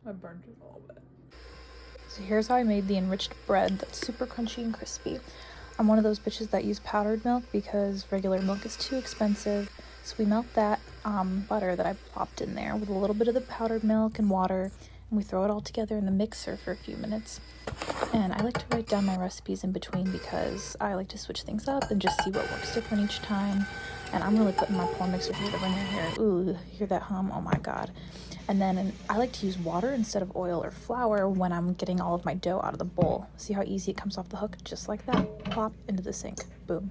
I burnt it all bit. So here's how I made the enriched bread that's super crunchy and crispy. I'm one of those bitches that use powdered milk because regular milk is too expensive. So we melt that butter that I plopped in there with a little bit of the powdered milk and water, and we throw it all together in the mixer for a few minutes. And I like to write down my recipes in between because I like to switch things up and just see what works different each time. And I'm really putting my pour mixer through the ringer here. Ooh, hear that hum? Oh my god. And then I like to use water instead of oil or flour when I'm getting all of my dough out of the bowl. See how easy it comes off the hook? Just like that. Plop into the sink. Boom.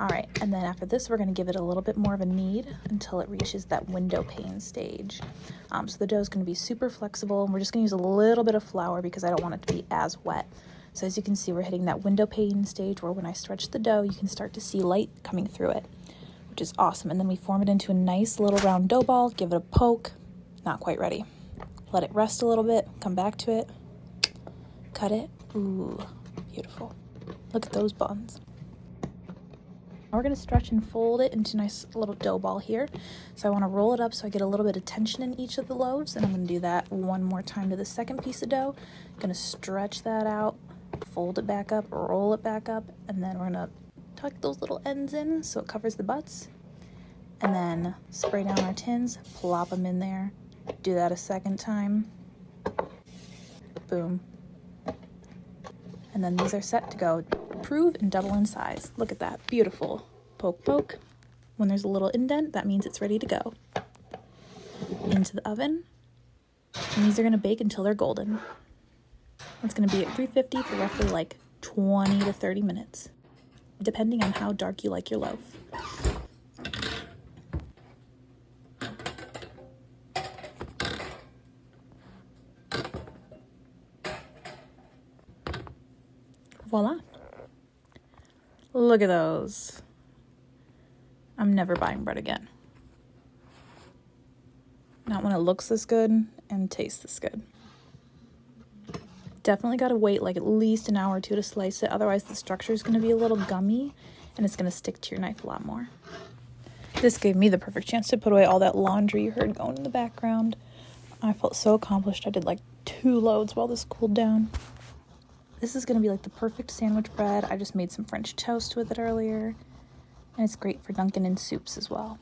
All right, and then after this, we're going to give it a little bit more of a knead until it reaches that window pane stage. So the dough is going to be super flexible, and we're just going to use a little bit of flour because I don't want it to be as wet. So as you can see, we're hitting that window pane stage where when I stretch the dough, you can start to see light coming through it, which is awesome. And then we form it into a nice little round dough ball, give it a poke. Not quite ready. Let it rest a little bit, come back to it, cut it. Ooh, beautiful. Look at those buns. Now we're gonna stretch and fold it into a nice little dough ball here. So I wanna roll it up so I get a little bit of tension in each of the loaves, and I'm gonna do that one more time to the second piece of dough. Gonna stretch that out, fold it back up, roll it back up, and then we're gonna tuck those little ends in so it covers the butts. And then spray down our tins, plop them in there. Do that a second time. Boom. And then these are set to go. Prove and double in size. Look at that. Beautiful. Poke, poke. When there's a little indent, that means it's ready to go. Into the oven. And these are going to bake until they're golden. It's going to be at 350 for roughly like 20 to 30 minutes, depending on how dark you like your loaf. Voila. Look at those. I'm never buying bread again. Not when it looks this good and tastes this good. Definitely got to wait like at least an hour or two to slice it. Otherwise the structure is going to be a little gummy and it's going to stick to your knife a lot more. This gave me the perfect chance to put away all that laundry you heard going in the background. I felt so accomplished. I did like 2 loads while this cooled down. This is going to be like the perfect sandwich bread. I just made some French toast with it earlier. And it's great for dunking in soups as well.